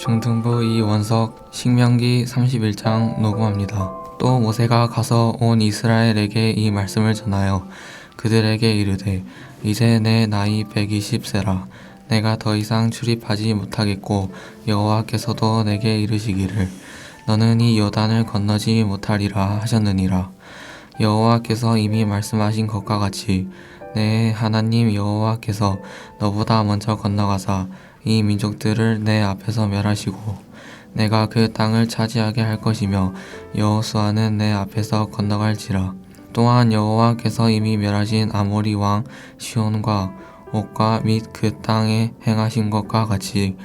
중등부 이원석 신명기 31장 녹음합니다. 또 모세가 가서 온 이스라엘에게 이 말씀을 전하여 그들에게 이르되 이제 내 나이 120세라 내가 더 이상 출입하지 못하겠고 여호와께서도 내게 이르시기를 너는 이 요단을 건너지 못하리라 하셨느니라. 여호와께서 이미 말씀하신 것과 같이 내 하나님 여호와께서 너보다 먼저 건너가사 이 민족들을 내 앞에서 멸하시고 내가 그 땅을 차지하게 할 것이며 여호수아는 내 앞에서 건너갈지라. 또한 여호와께서 이미 멸하신 아모리 왕 시온과 옥과 및 그 땅에 행하신 것과 같이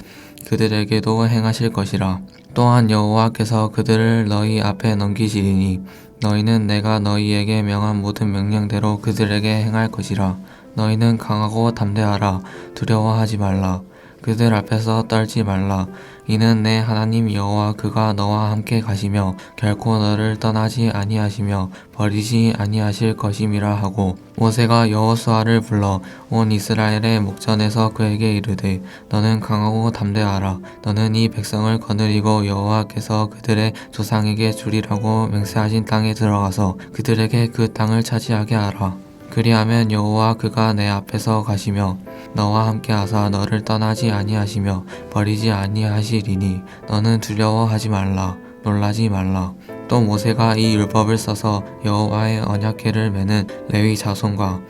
그들에게도 행하실 것이라. 또한 여호와께서 그들을 너희 앞에 넘기시리니 너희는 내가 너희에게 명한 모든 명령대로 그들에게 행할 것이라. 너희는 강하고 담대하라. 두려워하지 말라. 그들 앞에서 떨지 말라. 이는 내 하나님 여호와 그가 너와 함께 가시며 결코 너를 떠나지 아니하시며 버리지 아니하실 것임이라 하고 모세가 여호수아를 불러 온 이스라엘의 목전에서 그에게 이르되 너는 강하고 담대하라. 너는 이 백성을 거느리고 여호와께서 그들의 조상에게 주리라고 맹세하신 땅에 들어가서 그들에게 그 땅을 차지하게 하라. 그리하면 여호와 그가 내 앞에서 가시며 너와 함께 하사 너를 떠나지 아니하시며 버리지 아니하시리니 너는 두려워하지 말라. 놀라지 말라. 또 모세가 이 율법을 써서 여호와의 언약궤를 매는 레위 자손과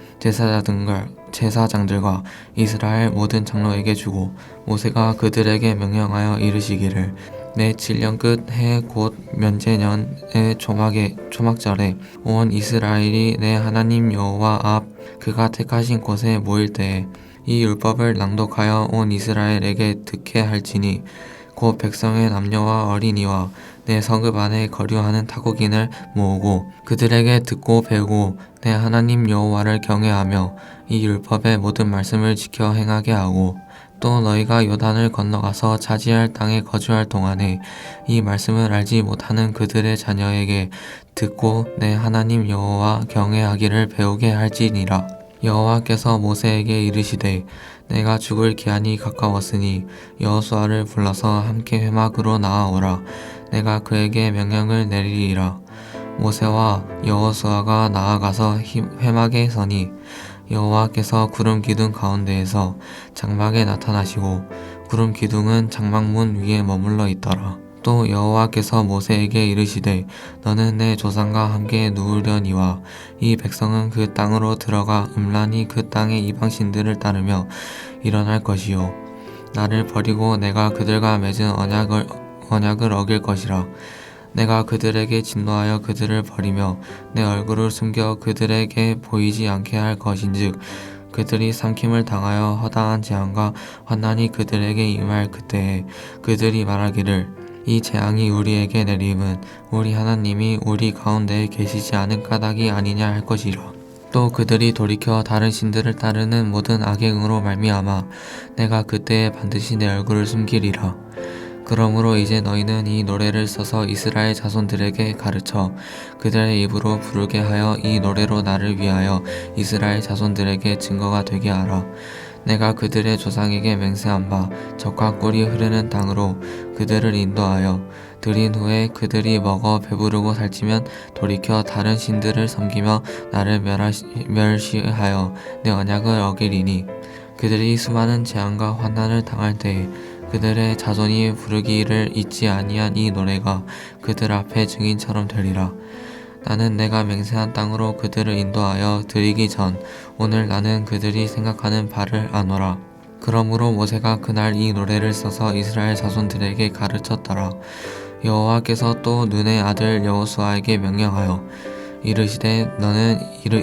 제사장들과 이스라엘 모든 장로에게 주고 모세가 그들에게 명령하여 이르시기를 내 7년 끝 해 곧 면제년의 초막절에 온 이스라엘이 내 하나님 여호와 앞 그가 택하신 곳에 모일 때에 이 율법을 낭독하여 온 이스라엘에게 듣게 할지니 곧 백성의 남녀와 어린이와 내 성읍 안에 거류하는 타국인을 모으고 그들에게 듣고 배우고 내 하나님 여호와를 경외하며 이 율법의 모든 말씀을 지켜 행하게 하고 또 너희가 요단을 건너가서 차지할 땅에 거주할 동안에 이 말씀을 알지 못하는 그들의 자녀에게 듣고 내 하나님 여호와 경외하기를 배우게 할지니라. 여호와께서 모세에게 이르시되 내가 죽을 기한이 가까웠으니 여호수아를 불러서 함께 회막으로 나아오라. 내가 그에게 명령을 내리리라. 모세와 여호수아가 나아가서 회막에 서니 여호와께서 구름 기둥 가운데에서 장막에 나타나시고 구름 기둥은 장막문 위에 머물러 있더라. 또 여호와께서 모세에게 이르시되 너는 내 조상과 함께 누우려니와 이 백성은 그 땅으로 들어가 음란히 그 땅의 이방신들을 따르며 일어날 것이요 나를 버리고 내가 그들과 맺은 언약을 어길 것이라. 내가 그들에게 진노하여 그들을 버리며 내 얼굴을 숨겨 그들에게 보이지 않게 할 것인즉 그들이 삼킴을 당하여 허다한 재앙과 환난이 그들에게 임할 그때에 그들이 말하기를 이 재앙이 우리에게 내림은 우리 하나님이 우리 가운데에 계시지 않은 까닭이 아니냐 할 것이라. 또 그들이 돌이켜 다른 신들을 따르는 모든 악행으로 말미암아 내가 그때에 반드시 내 얼굴을 숨기리라. 그러므로 이제 너희는 이 노래를 써서 이스라엘 자손들에게 가르쳐 그들의 입으로 부르게 하여 이 노래로 나를 위하여 이스라엘 자손들에게 증거가 되게 하라. 내가 그들의 조상에게 맹세한 바 적과 꿀이 흐르는 땅으로 그들을 인도하여 들인 후에 그들이 먹어 배부르고 살찌면 돌이켜 다른 신들을 섬기며 나를 멸시하여 내 언약을 어기리니 그들이 수많은 재앙과 환난을 당할 때에 그들의 자손이 부르기를 잊지 아니한 이 노래가 그들 앞에 증인처럼 되리라. 나는 내가 맹세한 땅으로 그들을 인도하여 드리기 전 오늘 나는 그들이 생각하는 바를 아노라. 그러므로 모세가 그날 이 노래를 써서 이스라엘 자손들에게 가르쳤더라. 여호와께서 또 눈의 아들 여호수아에게 명령하여 이르시되 너는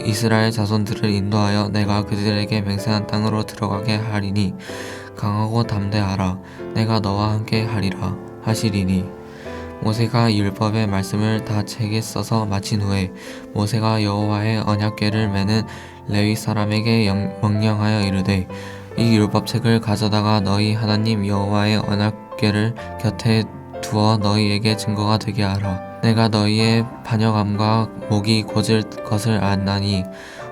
이스라엘 자손들을 인도하여 내가 그들에게 맹세한 땅으로 들어가게 하리니 강하고 담대하라. 내가 너와 함께 하리라 하시리니 모세가 이 율법의 말씀을 다 책에 써서 마친 후에 모세가 여호와의 언약궤를 매는 레위 사람에게 명령하여 이르되 이 율법책을 가져다가 너희 하나님 여호와의 언약궤를 곁에 두어 너희에게 증거가 되게 하라. 내가 너희의 반역함과 목이 곧을 것을 안나니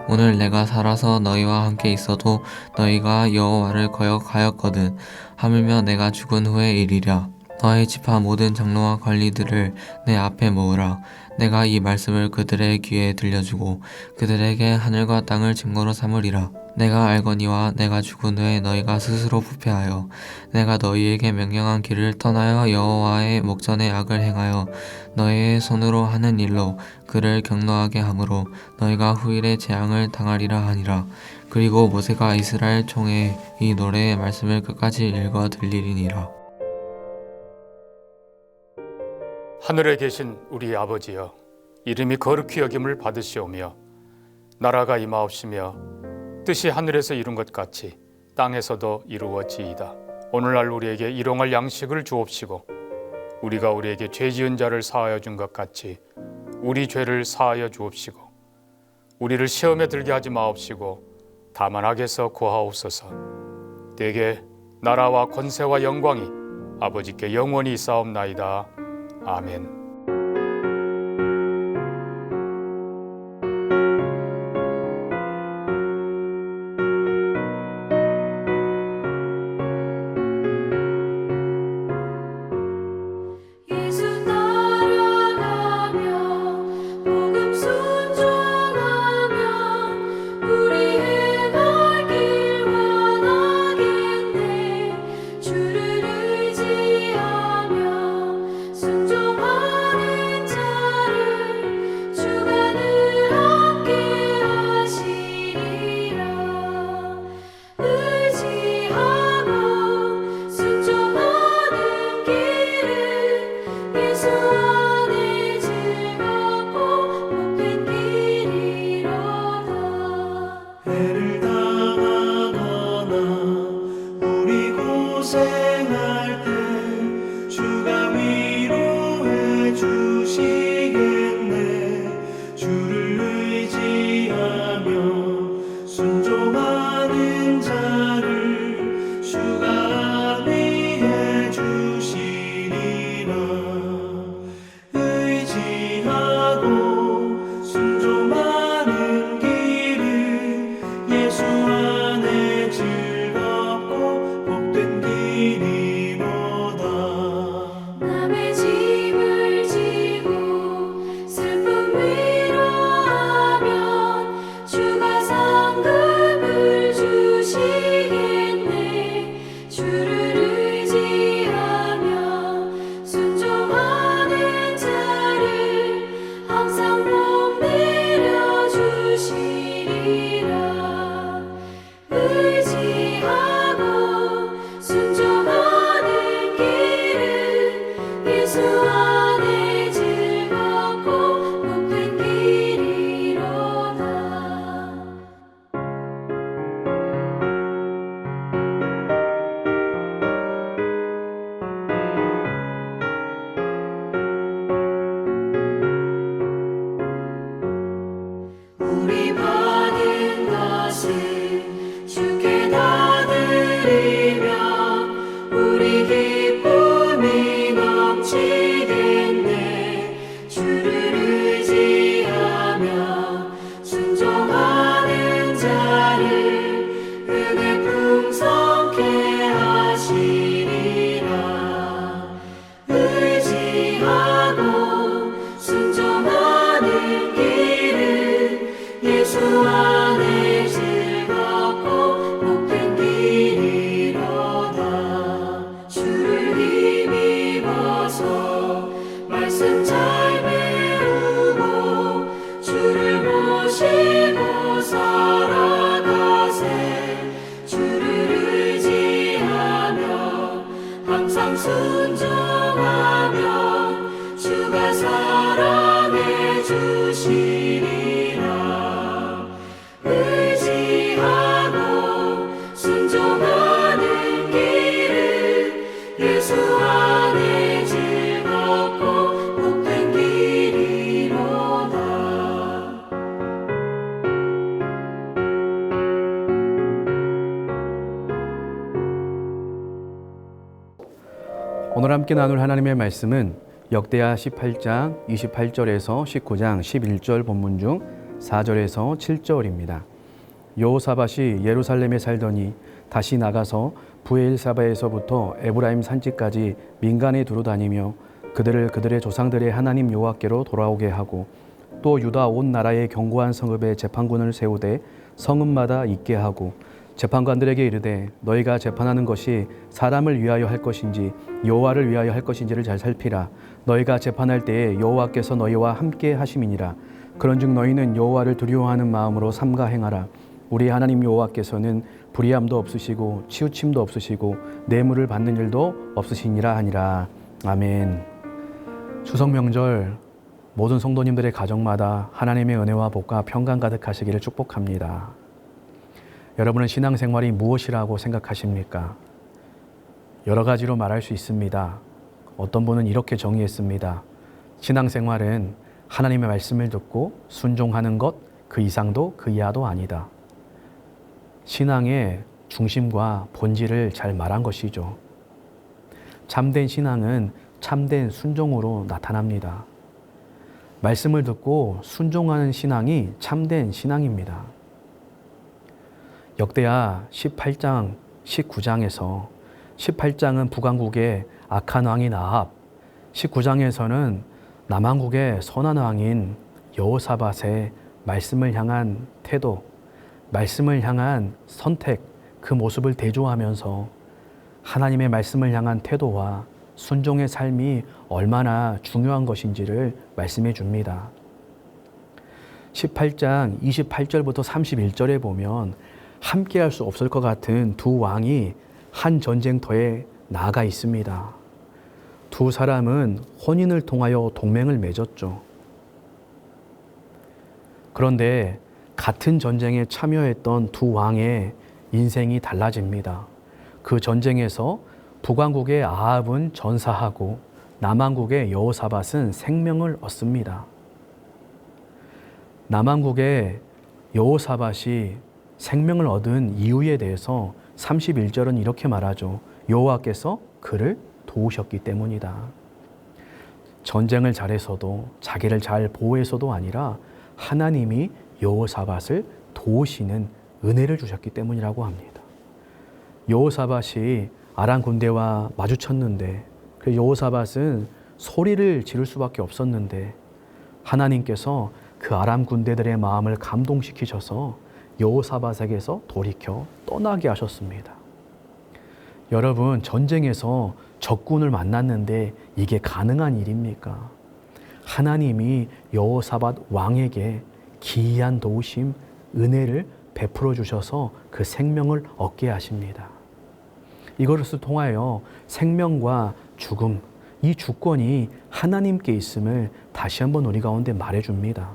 오늘 내가 살아서 너희와 함께 있어도 너희가 여호와를 거역하였거든 하물며 내가 죽은 후의 일이랴. 너의 지파 모든 장로와 관리들을 내 앞에 모으라. 내가 이 말씀을 그들의 귀에 들려주고 그들에게 하늘과 땅을 증거로 삼으리라. 내가 알거니와 내가 죽은 후에 너희가 스스로 부패하여 내가 너희에게 명령한 길을 떠나여 여호와의 목전에 악을 행하여 너희의 손으로 하는 일로 그를 경노하게 하므로 너희가 후일에 재앙을 당하리라 하니라. 그리고 모세가 이스라엘 총회에 이 노래의 말씀을 끝까지 읽어 들리리니라. 하늘에 계신 우리 아버지여, 이름이 거룩히 여김을 받으시오며 나라가 임하옵시며 뜻이 하늘에서 이룬 것 같이 땅에서도 이루어지이다. 오늘날 우리에게 일용할 양식을 주옵시고 우리가 우리에게 죄 지은 자를 사하여 준 것 같이 우리 죄를 사하여 주옵시고 우리를 시험에 들게 하지 마옵시고 다만 악에서 구하옵소서. 대개 나라와 권세와 영광이 아버지께 영원히 있사옵나이다. 아멘. 오늘 함께 나눌 하나님의 말씀은 역대하 18장 28절에서 19장 11절 본문 중 4절에서 7절입니다. 여호사밧이 예루살렘에 살더니 다시 나가서 브엘사바에서부터 에브라임 산지까지 민간에 두루다니며 그들을 그들의 조상들의 하나님 여호와께로 돌아오게 하고 또 유다 온 나라의 견고한 성읍에 재판관을 세우되 성읍마다 있게 하고 재판관들에게 이르되 너희가 재판하는 것이 사람을 위하여 할 것인지 여호와를 위하여 할 것인지를 잘 살피라. 너희가 재판할 때에 여호와께서 너희와 함께 하심이니라. 그런즉 너희는 여호와를 두려워하는 마음으로 삼가 행하라. 우리 하나님 여호와께서는 불의함도 없으시고 치우침도 없으시고 뇌물을 받는 일도 없으시니라 하니라. 아멘. 추석 명절 모든 성도님들의 가정마다 하나님의 은혜와 복과 평강 가득하시기를 축복합니다. 여러분은 신앙생활이 무엇이라고 생각하십니까? 여러 가지로 말할 수 있습니다. 어떤 분은 이렇게 정의했습니다. 신앙생활은 하나님의 말씀을 듣고 순종하는 것, 그 이상도 그 이하도 아니다. 신앙의 중심과 본질을 잘 말한 것이죠. 참된 신앙은 참된 순종으로 나타납니다. 말씀을 듣고 순종하는 신앙이 참된 신앙입니다. 역대하 18장, 19장에서 18장은 북왕국의 악한 왕인 아합, 19장에서는 남왕국의 선한 왕인 여호사밧의 말씀을 향한 태도, 말씀을 향한 선택, 그 모습을 대조하면서 하나님의 말씀을 향한 태도와 순종의 삶이 얼마나 중요한 것인지를 말씀해 줍니다. 18장 28절부터 31절에 보면 함께 할 수 없을 것 같은 두 왕이 한 전쟁터에 나아가 있습니다. 두 사람은 혼인을 통하여 동맹을 맺었죠. 그런데 같은 전쟁에 참여했던 두 왕의 인생이 달라집니다. 그 전쟁에서 북왕국의 아합은 전사하고 남왕국의 여호사밧은 생명을 얻습니다. 남왕국의 여호사밧이 생명을 얻은 이유에 대해서 31절은 이렇게 말하죠. 여호와께서 그를 도우셨기 때문이다. 전쟁을 잘해서도 자기를 잘 보호해서도 아니라 하나님이 여호사밧을 도우시는 은혜를 주셨기 때문이라고 합니다. 여호사밧이 아람 군대와 마주쳤는데 여호사밧은 소리를 지를 수밖에 없었는데 하나님께서 그 아람 군대들의 마음을 감동시키셔서 여호사밧에게서 돌이켜 떠나게 하셨습니다. 여러분, 전쟁에서 적군을 만났는데 이게 가능한 일입니까? 하나님이 여호사밧 왕에게 기이한 도우심, 은혜를 베풀어 주셔서 그 생명을 얻게 하십니다. 이것을 통하여 생명과 죽음, 이 주권이 하나님께 있음을 다시 한번 우리 가운데 말해줍니다.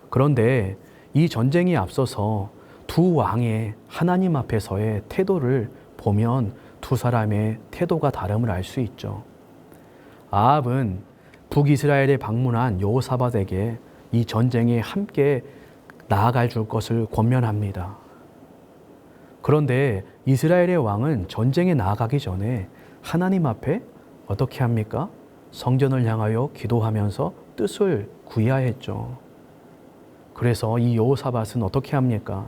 그런데 이 전쟁에 앞서서 두 왕의 하나님 앞에서의 태도를 보면 두 사람의 태도가 다름을 알 수 있죠. 아합은 북이스라엘에 방문한 여호사밧에게 이 전쟁에 함께 나아갈 줄 것을 권면합니다. 그런데 이스라엘의 왕은 전쟁에 나아가기 전에 하나님 앞에 어떻게 합니까? 성전을 향하여 기도하면서 뜻을 구해야 했죠. 그래서 이 여호사밧은 어떻게 합니까?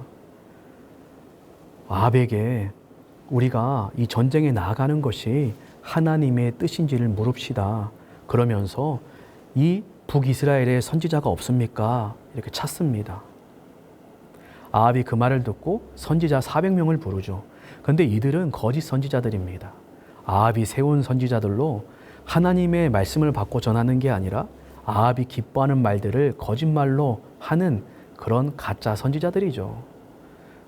아합에게 우리가 이 전쟁에 나아가는 것이 하나님의 뜻인지를 물읍시다. 그러면서 이 북이스라엘에 선지자가 없습니까? 이렇게 찾습니다. 아합이 그 말을 듣고 선지자 400명을 부르죠. 그런데 이들은 거짓 선지자들입니다. 아합이 세운 선지자들로 하나님의 말씀을 받고 전하는 게 아니라 아합이 기뻐하는 말들을 거짓말로 하는 그런 가짜 선지자들이죠.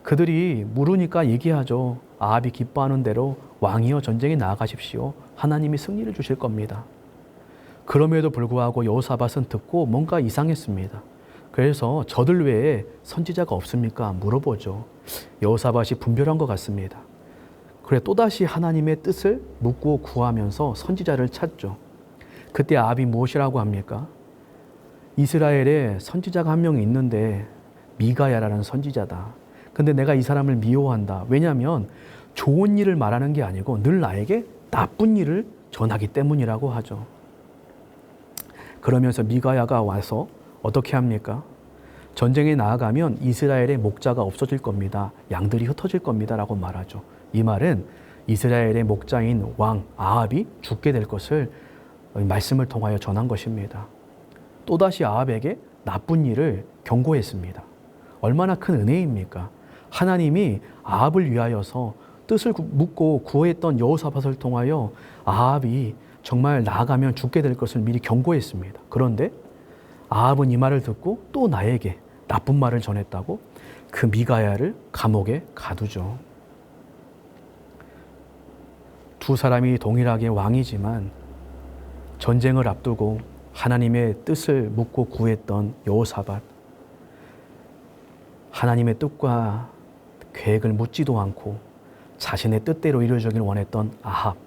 그들이 물으니까 얘기하죠. 아합이 기뻐하는 대로 왕이여 전쟁에 나아가십시오. 하나님이 승리를 주실 겁니다. 그럼에도 불구하고 여호사밧은 듣고 뭔가 이상했습니다. 그래서 저들 외에 선지자가 없습니까? 물어보죠. 여호사밧이 분별한 것 같습니다. 그래 또다시 하나님의 뜻을 묻고 구하면서 선지자를 찾죠. 그때 아합이 무엇이라고 합니까? 이스라엘에 선지자가 한 명 있는데 미가야라는 선지자다. 근데 내가 이 사람을 미워한다. 왜냐하면 좋은 일을 말하는 게 아니고 늘 나에게 나쁜 일을 전하기 때문이라고 하죠. 그러면서 미가야가 와서 어떻게 합니까? 전쟁에 나아가면 이스라엘의 목자가 없어질 겁니다. 양들이 흩어질 겁니다. 라고 말하죠. 이 말은 이스라엘의 목자인 왕 아합이 죽게 될 것을 말씀을 통하여 전한 것입니다. 또다시 아합에게 나쁜 일을 경고했습니다. 얼마나 큰 은혜입니까? 하나님이 아합을 위하여서 뜻을 묻고 구했던 여호사밧을 통하여 아합이 정말 나아가면 죽게 될 것을 미리 경고했습니다. 그런데 아합은 이 말을 듣고 또 나에게 나쁜 말을 전했다고 그 미가야를 감옥에 가두죠. 두 사람이 동일하게 왕이지만 전쟁을 앞두고 하나님의 뜻을 묻고 구했던 여호사밧, 하나님의 뜻과 계획을 묻지도 않고 자신의 뜻대로 이루어지길 원했던 아합,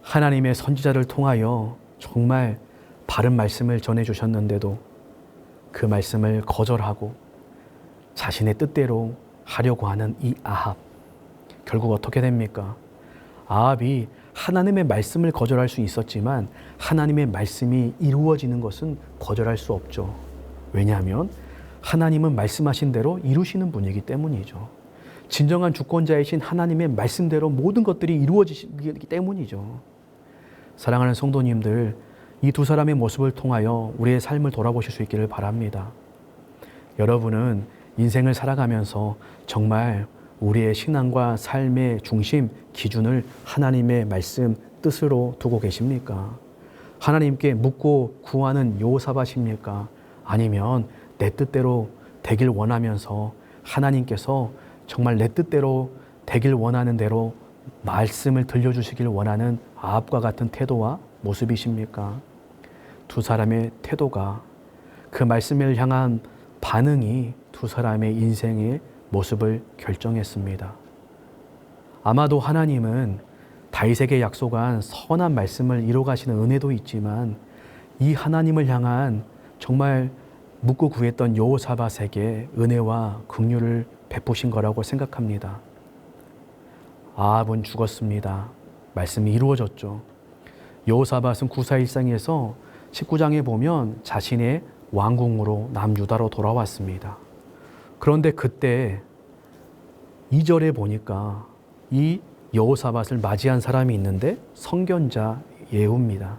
하나님의 선지자를 통하여 정말 바른 말씀을 전해주셨는데도 그 말씀을 거절하고 자신의 뜻대로 하려고 하는 이 아합, 결국 어떻게 됩니까? 아합이 하나님의 말씀을 거절할 수 있었지만 하나님의 말씀이 이루어지는 것은 거절할 수 없죠. 왜냐하면 하나님은 말씀하신 대로 이루시는 분이기 때문이죠. 진정한 주권자이신 하나님의 말씀대로 모든 것들이 이루어지기 때문이죠. 사랑하는 성도님들, 이 두 사람의 모습을 통하여 우리의 삶을 돌아보실 수 있기를 바랍니다. 여러분은 인생을 살아가면서 정말 우리의 신앙과 삶의 중심, 기준을 하나님의 말씀, 뜻으로 두고 계십니까? 하나님께 묻고 구하는 여호사밧입니까? 아니면 내 뜻대로 되길 원하면서 하나님께서 정말 내 뜻대로 되길 원하는 대로 말씀을 들려주시길 원하는 아합과 같은 태도와 모습이십니까? 두 사람의 태도가, 그 말씀을 향한 반응이 두 사람의 인생의 모습을 결정했습니다. 아마도 하나님은 다윗에게 약속한 선한 말씀을 이루어가시는 은혜도 있지만 이 하나님을 향한 정말 묻고 구했던 여호사밧에게 은혜와 긍휼을 베푸신 거라고 생각합니다. 아합은 죽었습니다. 말씀이 이루어졌죠. 여호사밧은 구사일상에서 19장에 보면 자신의 왕궁으로 남유다로 돌아왔습니다. 그런데 그때 2절에 보니까 이 여호사밧을 맞이한 사람이 있는데 선견자 예후입니다.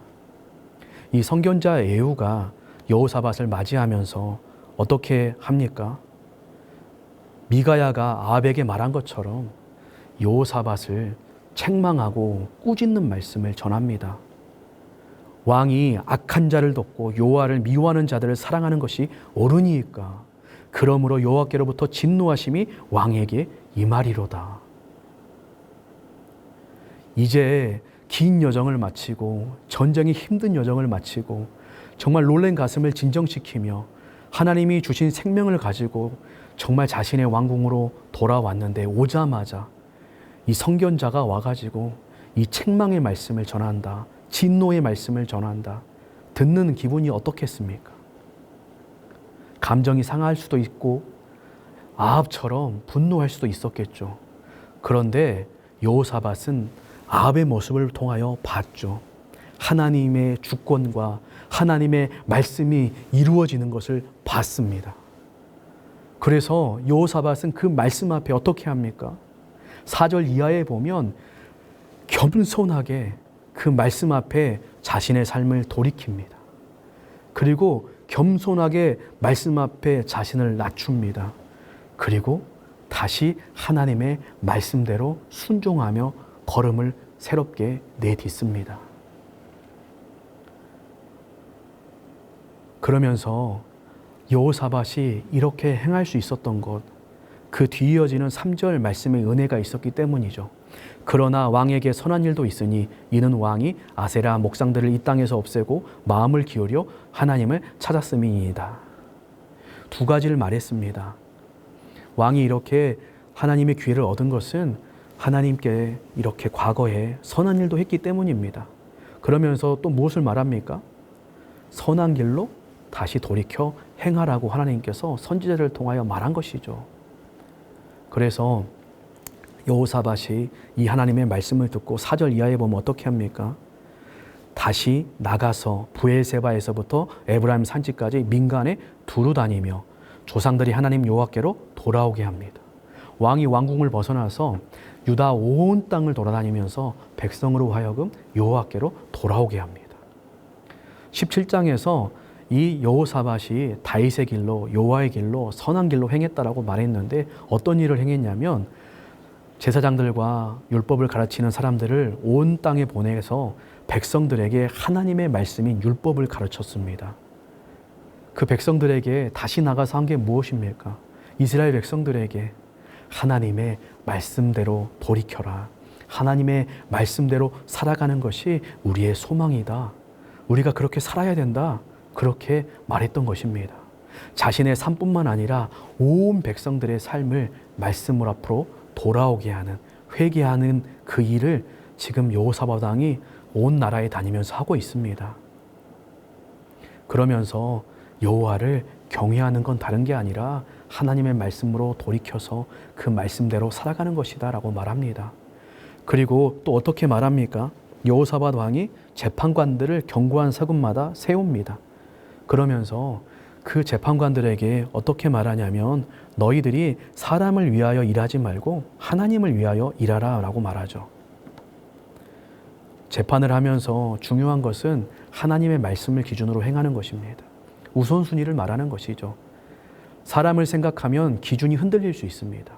이 선견자 예후가 여호사밧을 맞이하면서 어떻게 합니까? 미가야가 아합에게 말한 것처럼 여호사밧을 책망하고 꾸짖는 말씀을 전합니다. 왕이 악한 자를 돕고 여호와를 미워하는 자들을 사랑하는 것이 옳으니까 그러므로 여호와께로부터 진노하심이 왕에게 임하리로다. 이제 긴 여정을 마치고 전쟁이 힘든 여정을 마치고 정말 놀란 가슴을 진정시키며 하나님이 주신 생명을 가지고 정말 자신의 왕궁으로 돌아왔는데 오자마자 이 선견자가 와가지고 이 책망의 말씀을 전한다. 진노의 말씀을 전한다. 듣는 기분이 어떻겠습니까? 감정이 상할 수도 있고 아합처럼 분노할 수도 있었겠죠. 그런데 여호사밧은 아합의 모습을 통하여 봤죠. 하나님의 주권과 하나님의 말씀이 이루어지는 것을 봤습니다. 그래서 여호사밧은 그 말씀 앞에 어떻게 합니까? 4절 이하에 보면 겸손하게 그 말씀 앞에 자신의 삶을 돌이킵니다. 그리고 겸손하게 말씀 앞에 자신을 낮춥니다. 그리고 다시 하나님의 말씀대로 순종하며 걸음을 새롭게 내딛습니다. 그러면서 여호사밧이 이렇게 행할 수 있었던 것, 그 뒤이어지는 3절 말씀의 은혜가 있었기 때문이죠. 그러나 왕에게 선한 일도 있으니 이는 왕이 아세라 목상들을 이 땅에서 없애고 마음을 기울여 하나님을 찾았음이니이다. 두 가지를 말했습니다. 왕이 이렇게 하나님의 기회를 얻은 것은 하나님께 이렇게 과거에 선한 일도 했기 때문입니다. 그러면서 또 무엇을 말합니까? 선한 길로 다시 돌이켜 행하라고 하나님께서 선지자를 통하여 말한 것이죠. 그래서 여호사밧이 이 하나님의 말씀을 듣고 4절 이하에 보면 어떻게 합니까? 다시 나가서 브엘세바에서부터 에브라임 산지까지 민간에 두루 다니며 조상들이 하나님 여호와께로 돌아오게 합니다. 왕이 왕궁을 벗어나서 유다 온 땅을 돌아다니면서 백성으로 하여금 여호와께로 돌아오게 합니다. 17장에서 이 여호사밧이 다윗의 길로 여호와의 길로 선한 길로 행했다라고 말했는데 어떤 일을 행했냐면 제사장들과 율법을 가르치는 사람들을 온 땅에 보내서 백성들에게 하나님의 말씀인 율법을 가르쳤습니다. 그 백성들에게 다시 나가서 한 게 무엇입니까? 이스라엘 백성들에게 하나님의 말씀대로 돌이켜라. 하나님의 말씀대로 살아가는 것이 우리의 소망이다. 우리가 그렇게 살아야 된다. 그렇게 말했던 것입니다. 자신의 삶뿐만 아니라 온 백성들의 삶을 말씀을 앞으로 돌아오게 하는, 회개하는 그 일을 지금 여호사밧 왕이 온 나라에 다니면서 하고 있습니다. 그러면서 여호와를 경외하는 건 다른 게 아니라 하나님의 말씀으로 돌이켜서 그 말씀대로 살아가는 것이다 라고 말합니다. 그리고 또 어떻게 말합니까? 여호사밧 왕이 재판관들을 견고한 서금마다 세웁니다. 그러면서 그 재판관들에게 어떻게 말하냐면 너희들이 사람을 위하여 일하지 말고 하나님을 위하여 일하라 라고 말하죠. 재판을 하면서 중요한 것은 하나님의 말씀을 기준으로 행하는 것입니다. 우선순위를 말하는 것이죠. 사람을 생각하면 기준이 흔들릴 수 있습니다.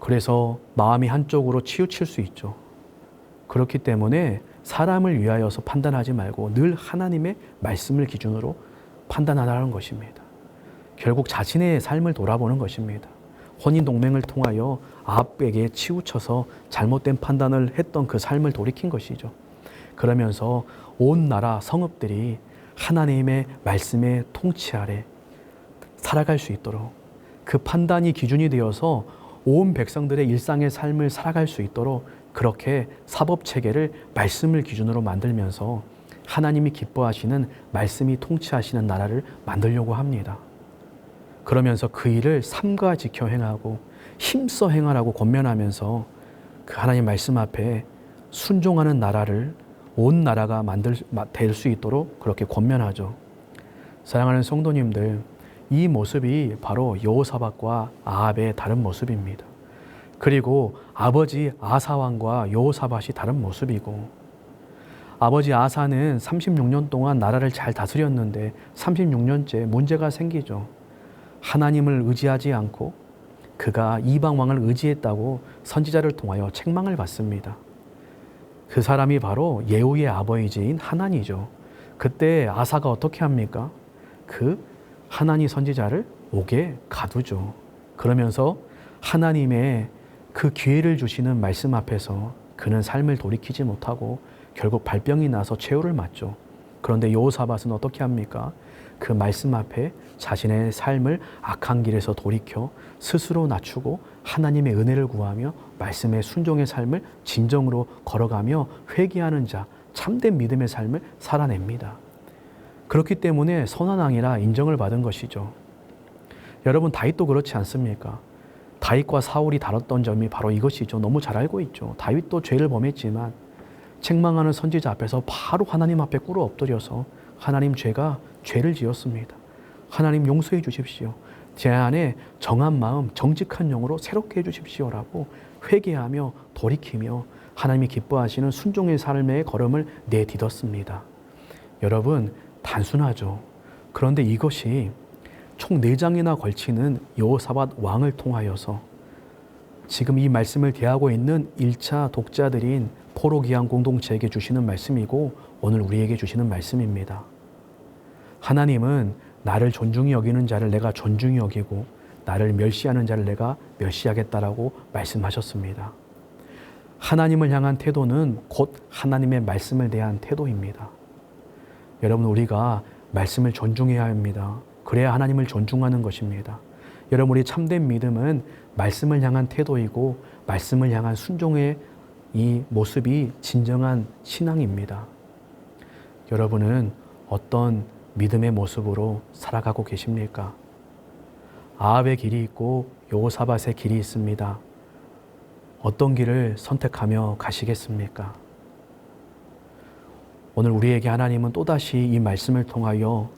그래서 마음이 한쪽으로 치우칠 수 있죠. 그렇기 때문에 사람을 위하여서 판단하지 말고 늘 하나님의 말씀을 기준으로 판단하라는 것입니다. 결국 자신의 삶을 돌아보는 것입니다. 혼인 동맹을 통하여 아합에게 치우쳐서 잘못된 판단을 했던 그 삶을 돌이킨 것이죠. 그러면서 온 나라 성읍들이 하나님의 말씀의 통치 아래 살아갈 수 있도록 그 판단이 기준이 되어서 온 백성들의 일상의 삶을 살아갈 수 있도록 그렇게 사법체계를 말씀을 기준으로 만들면서 하나님이 기뻐하시는 말씀이 통치하시는 나라를 만들려고 합니다. 그러면서 그 일을 삼가 지켜 행하고 힘써 행하라고 권면하면서 그 하나님 말씀 앞에 순종하는 나라를 온 나라가 될 수 있도록 그렇게 권면하죠. 사랑하는 성도님들, 이 모습이 바로 여호사밧과 아합의 다른 모습입니다. 그리고 아버지 아사왕과 여호사밧이 다른 모습이고, 아버지 아사는 36년 동안 나라를 잘 다스렸는데 36년째 문제가 생기죠. 하나님을 의지하지 않고 그가 이방 왕을 의지했다고 선지자를 통하여 책망을 받습니다. 그 사람이 바로 예후의 아버지인 하나니죠. 그때 아사가 어떻게 합니까? 그 하나니 선지자를 옥에 가두죠. 그러면서 하나님의 그 기회를 주시는 말씀 앞에서 그는 삶을 돌이키지 못하고 결국 발병이 나서 최후를 맞죠. 그런데 여호사밧은 어떻게 합니까? 그 말씀 앞에 자신의 삶을 악한 길에서 돌이켜 스스로 낮추고 하나님의 은혜를 구하며 말씀의 순종의 삶을 진정으로 걸어가며 회개하는 자, 참된 믿음의 삶을 살아냅니다. 그렇기 때문에 선한 왕이라 인정을 받은 것이죠. 여러분, 다윗도 그렇지 않습니까? 다윗과 사울이 다뤘던 점이 바로 이것이죠. 너무 잘 알고 있죠. 다윗도 죄를 범했지만 책망하는 선지자 앞에서 바로 하나님 앞에 꿇어 엎드려서 하나님, 제가 죄를 지었습니다. 하나님 용서해 주십시오. 제 안에 정한 마음, 정직한 영으로 새롭게 해 주십시오라고 회개하며 돌이키며 하나님이 기뻐하시는 순종의 삶의 걸음을 내딛었습니다. 여러분, 단순하죠. 그런데 이것이 총 4장이나 걸치는 여호사밧 왕을 통하여서 지금 이 말씀을 대하고 있는 1차 독자들인 포로기한 공동체에게 주시는 말씀이고 오늘 우리에게 주시는 말씀입니다. 하나님은 나를 존중히 여기는 자를 내가 존중히 여기고 나를 멸시하는 자를 내가 멸시하겠다라고 말씀하셨습니다. 하나님을 향한 태도는 곧 하나님의 말씀을 대한 태도입니다. 여러분, 우리가 말씀을 존중해야 합니다. 그래야 하나님을 존중하는 것입니다. 여러분, 우리 참된 믿음은 말씀을 향한 태도이고 말씀을 향한 순종의 이 모습이 진정한 신앙입니다. 여러분은 어떤 믿음의 모습으로 살아가고 계십니까? 아합의 길이 있고 여호사밧의 길이 있습니다. 어떤 길을 선택하며 가시겠습니까? 오늘 우리에게 하나님은 또다시 이 말씀을 통하여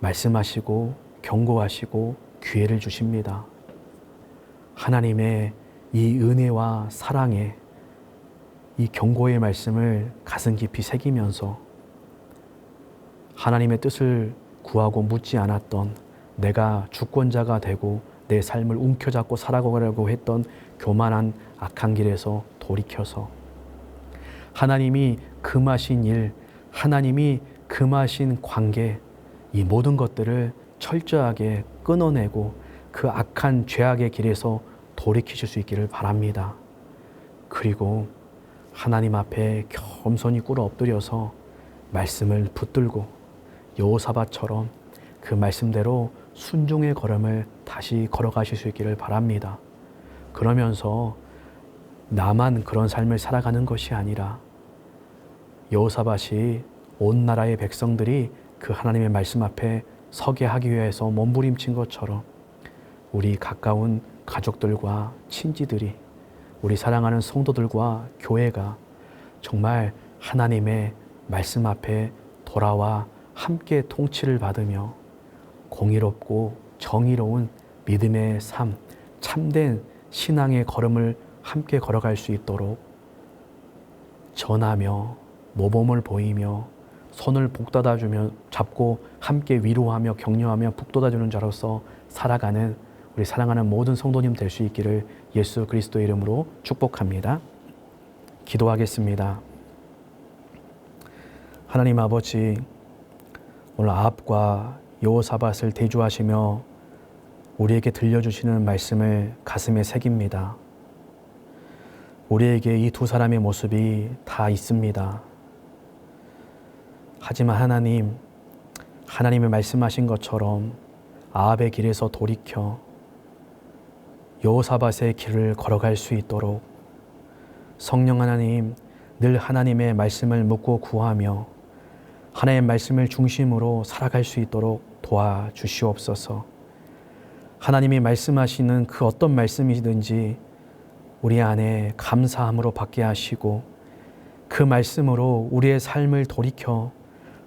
말씀하시고 경고하시고 기회를 주십니다. 하나님의 이 은혜와 사랑의 이 경고의 말씀을 가슴 깊이 새기면서 하나님의 뜻을 구하고 묻지 않았던, 내가 주권자가 되고 내 삶을 움켜잡고 살아가려고 했던 교만한 악한 길에서 돌이켜서 하나님이 금하신 일, 하나님이 금하신 관계, 이 모든 것들을 철저하게 끊어내고 그 악한 죄악의 길에서 돌이키실 수 있기를 바랍니다. 그리고 하나님 앞에 겸손히 꿇어 엎드려서 말씀을 붙들고 여호사밧처럼 그 말씀대로 순종의 걸음을 다시 걸어가실 수 있기를 바랍니다. 그러면서 나만 그런 삶을 살아가는 것이 아니라 여호사밧이 온 나라의 백성들이 그 하나님의 말씀 앞에 서게 하기 위해서 몸부림친 것처럼 우리 가까운 가족들과 친지들이, 우리 사랑하는 성도들과 교회가 정말 하나님의 말씀 앞에 돌아와 함께 통치를 받으며 공의롭고 정의로운 믿음의 삶, 참된 신앙의 걸음을 함께 걸어갈 수 있도록 전하며 모범을 보이며 손을 북돋아주며 잡고 함께 위로하며 격려하며 북돋아주는 자로서 살아가는 우리 사랑하는 모든 성도님 될 수 있기를 예수 그리스도의 이름으로 축복합니다. 기도하겠습니다. 하나님 아버지, 오늘 아합과 여호사밧을 대조하시며 우리에게 들려주시는 말씀을 가슴에 새깁니다. 우리에게 이 두 사람의 모습이 다 있습니다. 하지만 하나님의 말씀하신 것처럼 아합의 길에서 돌이켜 여호사밧의 길을 걸어갈 수 있도록 성령 하나님, 늘 하나님의 말씀을 묻고 구하며 하나님의 말씀을 중심으로 살아갈 수 있도록 도와주시옵소서. 하나님이 말씀하시는 그 어떤 말씀이든지 우리 안에 감사함으로 받게 하시고 그 말씀으로 우리의 삶을 돌이켜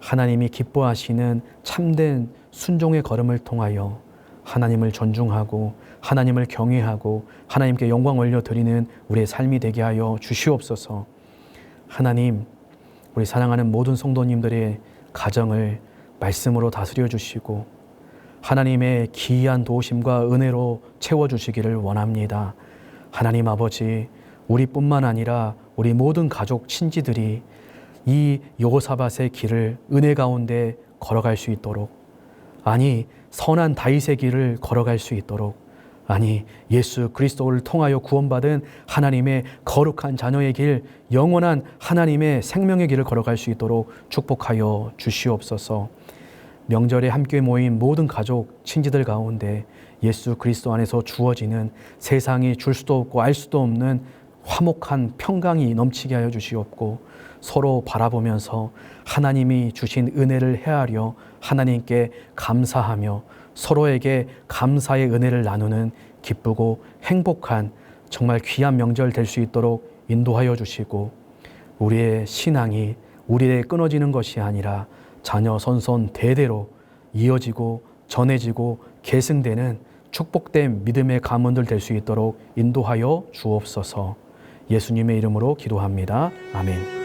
하나님이 기뻐하시는 참된 순종의 걸음을 통하여 하나님을 존중하고 하나님을 경외하고 하나님께 영광 올려드리는 우리의 삶이 되게 하여 주시옵소서. 하나님, 우리 사랑하는 모든 성도님들의 가정을 말씀으로 다스려 주시고 하나님의 기이한 도우심과 은혜로 채워주시기를 원합니다. 하나님 아버지, 우리뿐만 아니라 우리 모든 가족 친지들이 이 여호사밧의 길을 은혜 가운데 걸어갈 수 있도록, 아니 선한 다윗의 길을 걸어갈 수 있도록, 아니 예수 그리스도를 통하여 구원받은 하나님의 거룩한 자녀의 길, 영원한 하나님의 생명의 길을 걸어갈 수 있도록 축복하여 주시옵소서. 명절에 함께 모인 모든 가족, 친지들 가운데 예수 그리스도 안에서 주어지는 세상이 줄 수도 없고 알 수도 없는 화목한 평강이 넘치게 하여 주시옵고 서로 바라보면서 하나님이 주신 은혜를 헤아려 하나님께 감사하며 서로에게 감사의 은혜를 나누는 기쁘고 행복한 정말 귀한 명절 될 수 있도록 인도하여 주시고 우리의 신앙이 우리에 끊어지는 것이 아니라 자녀 선손 대대로 이어지고 전해지고 계승되는 축복된 믿음의 가문들 될 수 있도록 인도하여 주옵소서. 예수님의 이름으로 기도합니다. 아멘.